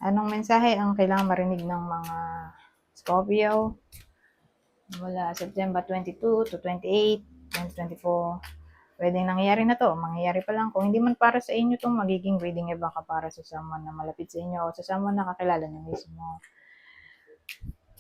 Anong mensahe ang kailangan marinig ng mga Scorpio mula September 22 to 28, 2024? Pwedeng nangyayari na to, mangyayari pa lang. Kung hindi man para sa inyo itong magiging reading, iba ka para sa someone na malapit sa inyo o sa someone na kakilala nyo mismo.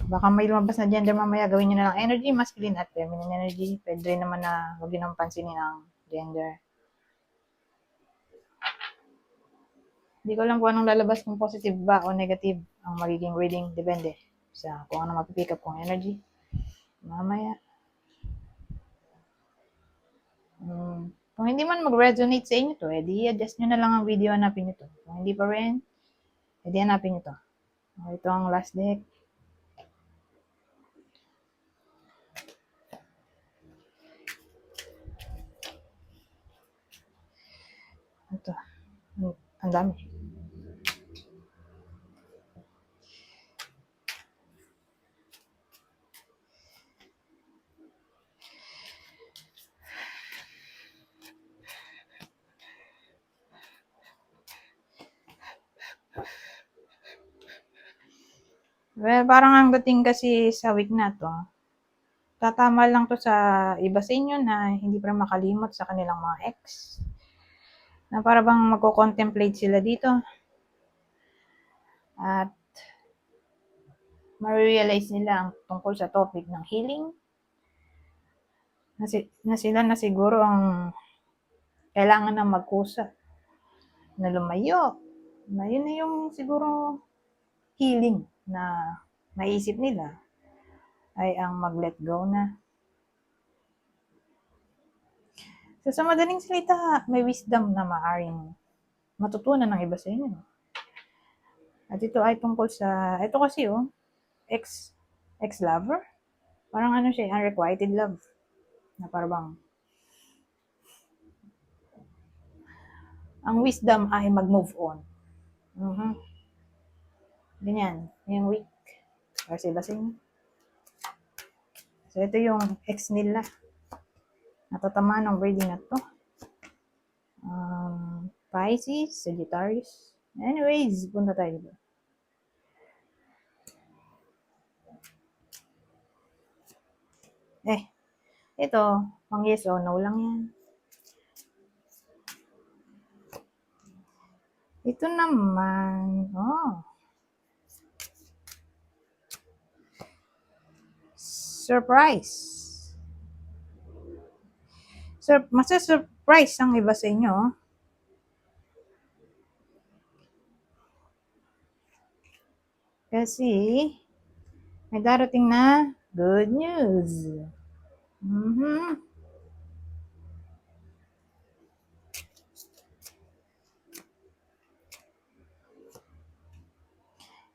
Baka may lumabas na gender mamaya, gawin nyo na lang energy, masculine at feminine energy. Pwede rin naman na huwag nyo nang pansinin ang gender. Hindi ko alam kung anong lalabas, kung positive ba o negative ang magiging reading. Depende sa kung ano mapipick up kong energy. Mamaya. Kung hindi man mag-resonate sa inyo to, edi adjust nyo na lang ang video, hanapin nyo to. Kung hindi pa rin, edi hanapin nyo to. Ito ang last deck. Ito. Ang dami. Well, parang ang dating kasi sa week na to, tatama lang to sa iba sa inyo na hindi pa makalimot sa kanilang mga ex. Na para bang magko-contemplate sila dito. At ma-realize nila ang tungkol sa topic ng healing. Na sila na siguro ang kailangan na magkusa na lumayo. Na yun na yung siguro healing na naisip nila ay ang mag-let go na. So, sa madaling salita, may wisdom na maaring matutunan ng iba sa inyo. At ito ay tungkol sa, ito kasi ex-lover. Parang ano siya, unrequited love. Na parang ang wisdom ay mag-move on. Ganyan, yung week. Kasi ba sa inyo? So, ito yung ex nila. Natatamaan ng reading na to. Pisces, Sagittarius. Anyways, punta tayo dito. Ito, pang yes o no lang yan. Ito naman, surprise. Masa-surprise ang iba sa inyo. Kasi, may darating na good news.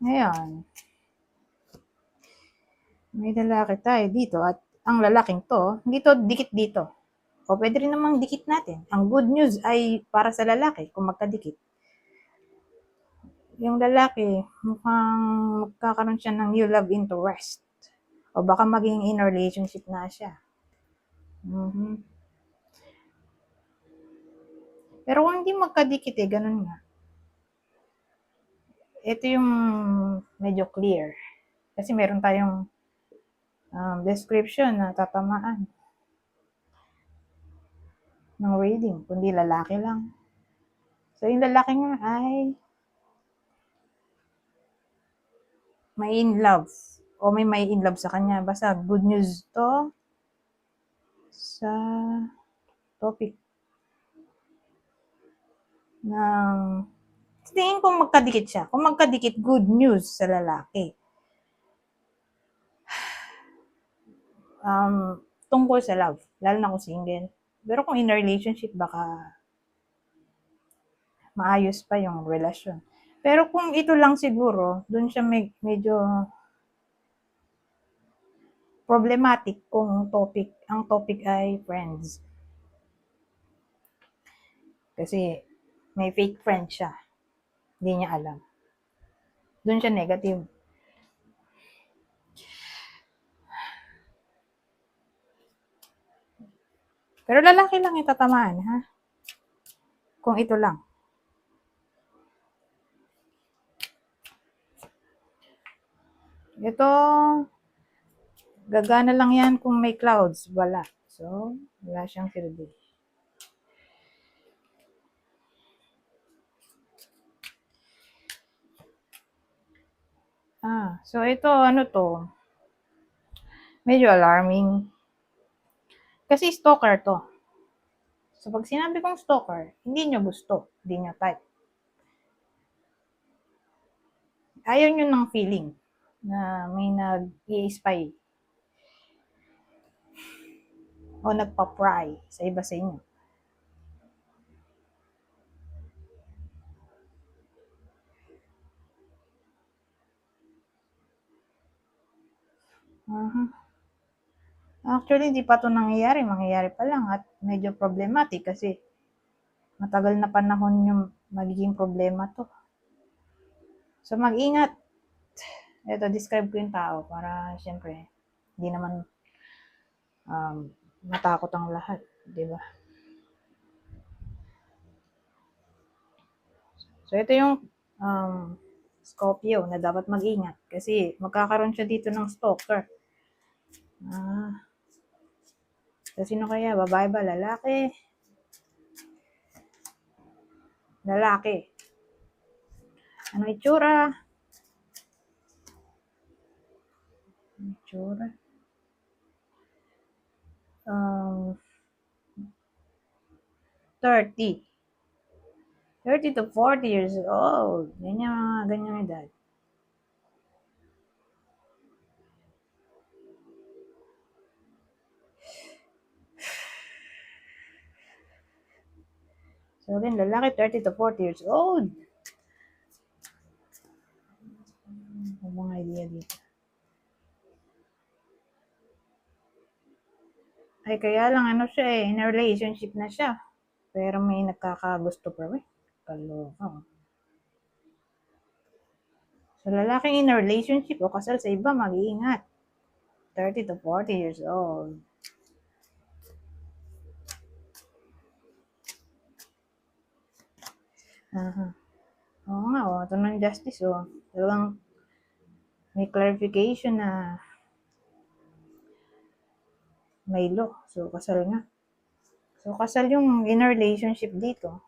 Ngayon, may lalaki tayo dito at ang lalaking to, hindi to dikit dito. O pwede rin namang dikit natin. Ang good news ay para sa lalaki kung magkadikit. Yung lalaki, mukhang magkakaroon siya ng new love interest. O baka maging in a relationship na siya. Pero kung hindi magkadikit ganun nga. Ito yung medyo clear. Kasi meron tayong description na tatamaan ng reading, kundi lalaki lang. So, yung lalaki nga ay may in love o may in love sa kanya. Basta good news to sa topic ng tingin ko magkadikit siya. Kung magkadikit, good news sa lalaki. Tungkol sa love, lalo na kung single. Pero kung in a relationship, baka maayos pa yung relasyon. Pero kung ito lang siguro, dun siya medyo problematic kung ang topic ay friends. Kasi may fake friend siya. Hindi niya alam. Dun siya negative. Pero lalaki lang yung tatamaan, ha? Kung ito lang. Ito, gagana lang yan kung may clouds. Wala. So, wala siyang silbi. So ito, ano to? Medyo alarming. Kasi stalker to. So, pag sinabi kong stalker, hindi nyo gusto. Hindi nyo type. Ayaw nyo ng feeling na may nag-i-spy o nagpa-pry sa iba sa inyo. Actually, hindi pa ito nangyayari. Mangyayari pa lang at medyo problematic kasi matagal na panahon yung magiging problema to. So, mag-ingat. Ito, describe ko yung tao para syempre, hindi naman matakot ang lahat. Diba? So, ito yung Scorpio na dapat mag-ingat kasi magkakaroon siya dito ng stalker. So, sino kaya? Babae ba? Lalaki? Lalaki. Ano itsura? Itsura? 30. 30 to 40 years old. Ganyan edad. So again, lalaki 30 to 40 years old. Ano mga idea dito? Ay, kaya lang ano siya in a relationship na siya. Pero may nagkakagusto pa rin. Kaloka. So, lalaking in a relationship o kasal sa iba, mag-iingat. 30 to 40 years old. Oo nga, ito ng justice, Talagang may clarification na may law. So, kasal nga. So, kasal yung in a relationship dito.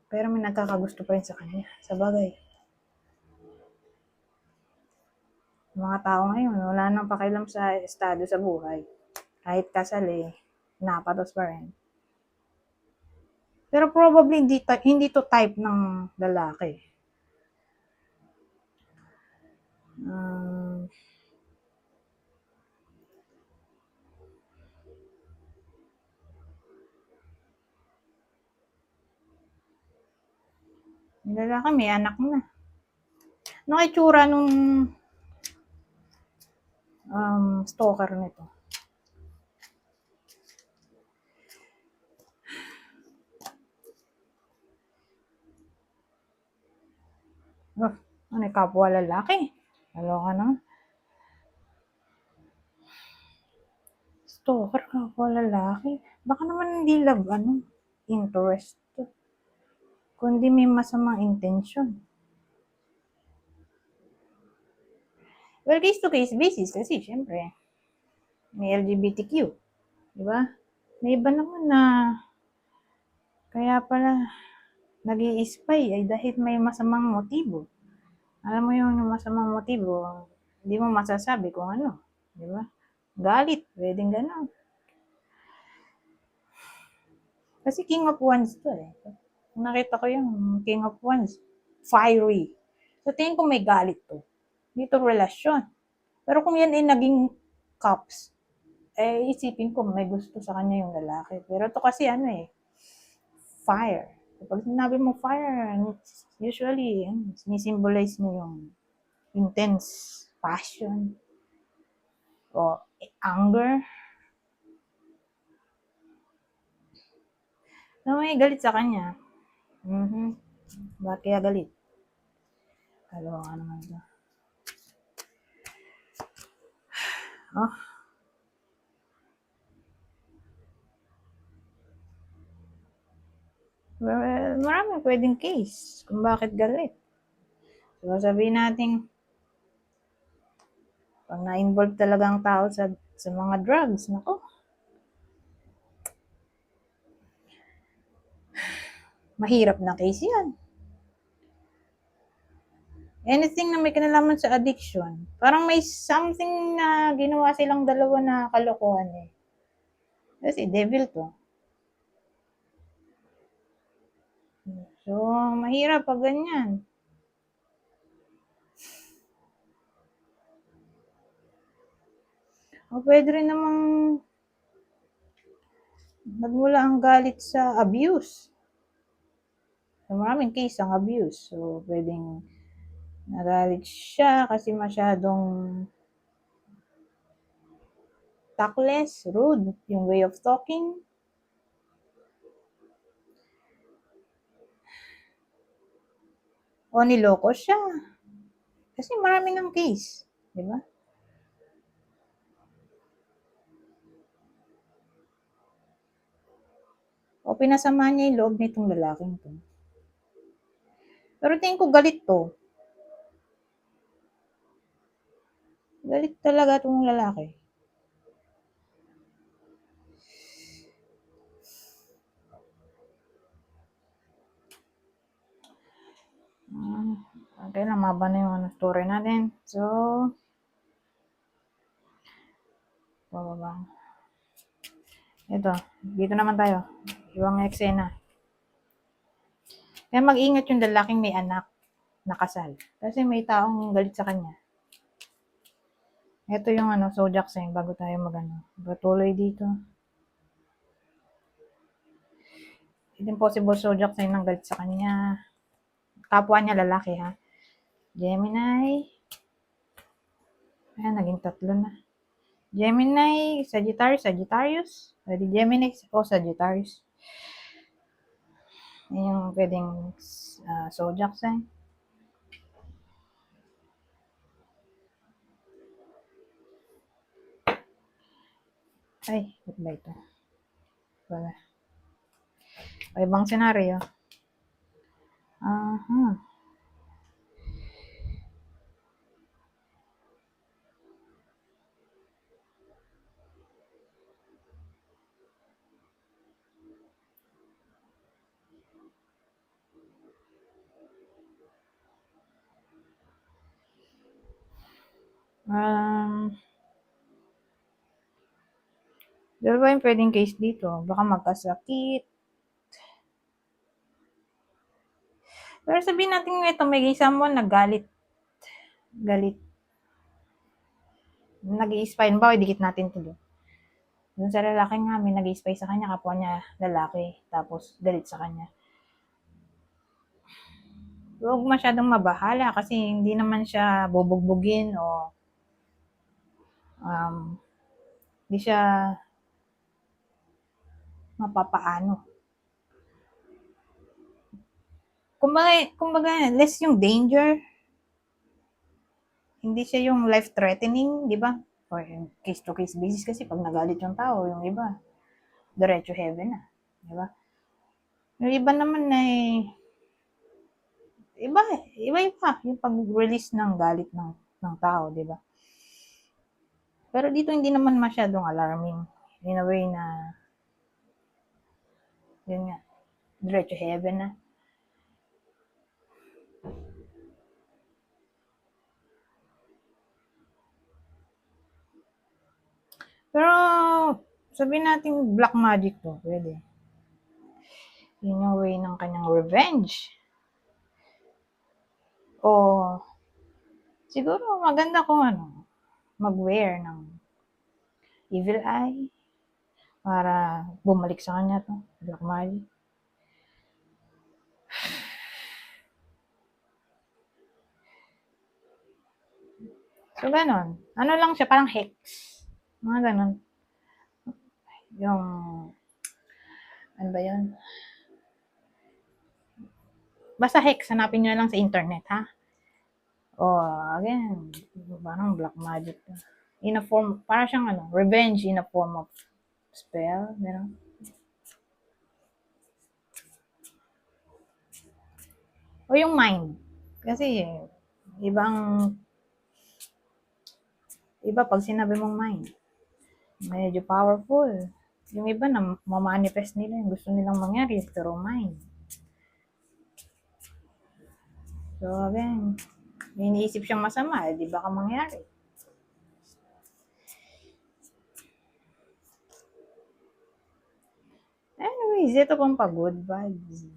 Pero may nagkakagusto pa rin sa kanya. Sa bagay. Mga tao ngayon, wala nang pakialam sa estado sa buhay. Kahit kasal napatos pa rin. Pero probably hindi to type ng lalaki. Yung lalaki may anak na. Ano itsura nung stalker nito? Ano, kapwa lalaki? Aloka naman. Stalker, kapwa lalaki. Baka naman hindi love, interest. Kundi may masamang intensyon. Well, case to case basis kasi syempre may LGBTQ, di ba? May iba naman na kaya pala nag-i-spy ay dahil may masamang motibo. Alam mo yung masamang motibo, hindi mo masasabi kung ano, di ba? Galit, pwedeng gano'n. Kasi King of Wands to Nakita ko yung King of Wands, fiery. So tingin ko may galit to. Dito relasyon. Pero kung yan ay naging cups, isipin ko may gusto sa kanya yung lalaki. Pero to kasi fire. Kapag sinabi mo fire, usually, sinisimbolize mo yung intense passion o anger. So, may galit sa kanya. Bakit kaya galit? Kaloka naman ito. Well, maraming pwedeng case kung bakit galit. So, sabihin natin, pag na-involve talaga ang tao sa mga drugs, nako, mahirap na case yan. Anything na may kinalaman sa addiction, parang may something na ginawa silang dalawa na kalokohan eh. Kasi devil to. So, mahirap pag ganyan. O pwede rin namang nagmula ang galit sa abuse. So, maraming case ang abuse. So, pwedeng nagalit siya kasi masyadong tactless, rude, yung way of talking. O niloko siya. Kasi marami ng case. Di ba? O pinasama niya yung loob nitong lalaking to. Pero tingin ko galit to. Galit talaga itong lalaki. Okay lang, maba na yung story natin. So, bababa. Ito, dito naman tayo. Ibang eksena. Kaya mag-ingat yung lalaking may anak na kasal. Kasi may taong galit sa kanya. Ito yung zodiac sign bago tayo patuloy dito. It's impossible zodiac sign ng galit sa kanya. Kapwa niya lalaki ha. Gemini. Ayan, naging 3 na. Gemini, Sagittarius. Pwede Gemini o Sagittarius. Yan yung pwedeng zodiac sign. Ay, ba't ba ito? Wala. Ibang senaryo. Aha. Dalawa yung pwedeng case dito. Baka magkasakit. Pero sabihin natin ito, may someone nagalit. Galit. Nag-i-spy. Ba, dikit natin ito doon. Doon sa lalaki nga, may nag-i-spy sa kanya, kapwa niya lalaki. Tapos, galit sa kanya. Huwag masyadong mabahala kasi hindi naman siya bubugbugin o hindi siya mapapaano. Kumbaga, less yung danger. Hindi siya yung life-threatening, di ba? Or case-to-case basis kasi pag nagalit yung tao, yung iba, diretso heaven na. Di ba? Yung iba naman ay iba yung pag-release ng galit ng tao, di ba? Pero dito hindi naman masyadong alarming in a way na yun nga, diretso heaven na. Pero sabihin natin black magic to, pwede. Yun yung way ng kanyang revenge. O siguro maganda kung mag-wear ng evil eye para bumalik sa kanya to, black magic. So, ganon. Ano lang siya, parang hex. Mga ganon. Yung, ano ba yun? Basta hex, hanapin nyo lang sa internet, ha? Again, parang black magic. In a form, parang siyang revenge in a form of spell, gano'n. O yung mind. Kasi, iba pag sinabi mong mind, medyo powerful. Yung iba na mamanifest nila yung gusto nilang mangyari through mind. So, again, may iniisip siyang masama, di ba ka mangyari? Anyways, ito pang pagod vibes.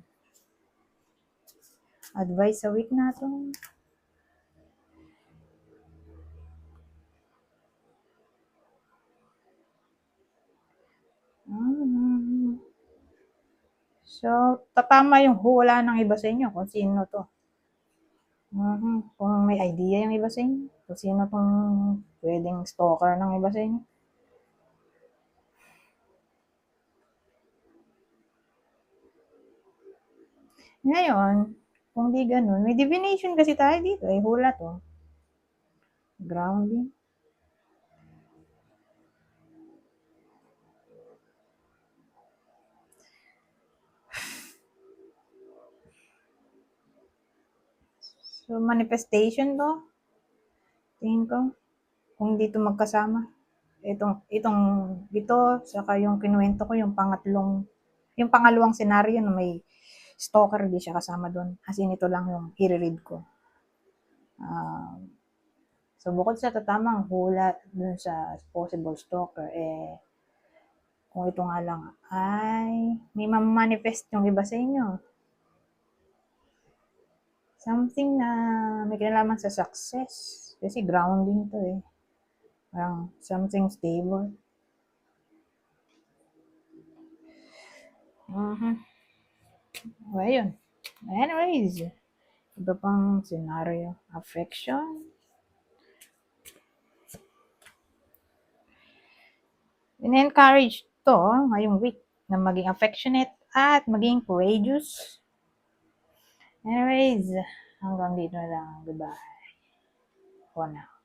Advice sa week na to. So, tatama yung hula ng iba sa inyo kung sino to. Kung may idea yung iba sa inyo, kung sino tong pwedeng stalker ng iba sa inyo. Ngayon, kung di ganun, may divination kasi tayo dito, hula to. Grounding. So, manifestation to. Tingin ko, kung dito magkasama. Ito, saka yung kinuwento ko, yung pangalawang senaryo na may stalker, di siya kasama doon. As in, ito lang yung i-read ko. So, bukod sa tatamang hula dun sa possible stalker, kung ito nga lang ay may manifest yung iba sa inyo. Something na may kinalaman sa success. Kasi grounding to Parang something stable. O, ayun. Anyways, iba pang scenario. Affection. In-encourage to ngayong week na maging affectionate at maging courageous. Anyways, hanggang dito na lang. Goodbye. For now.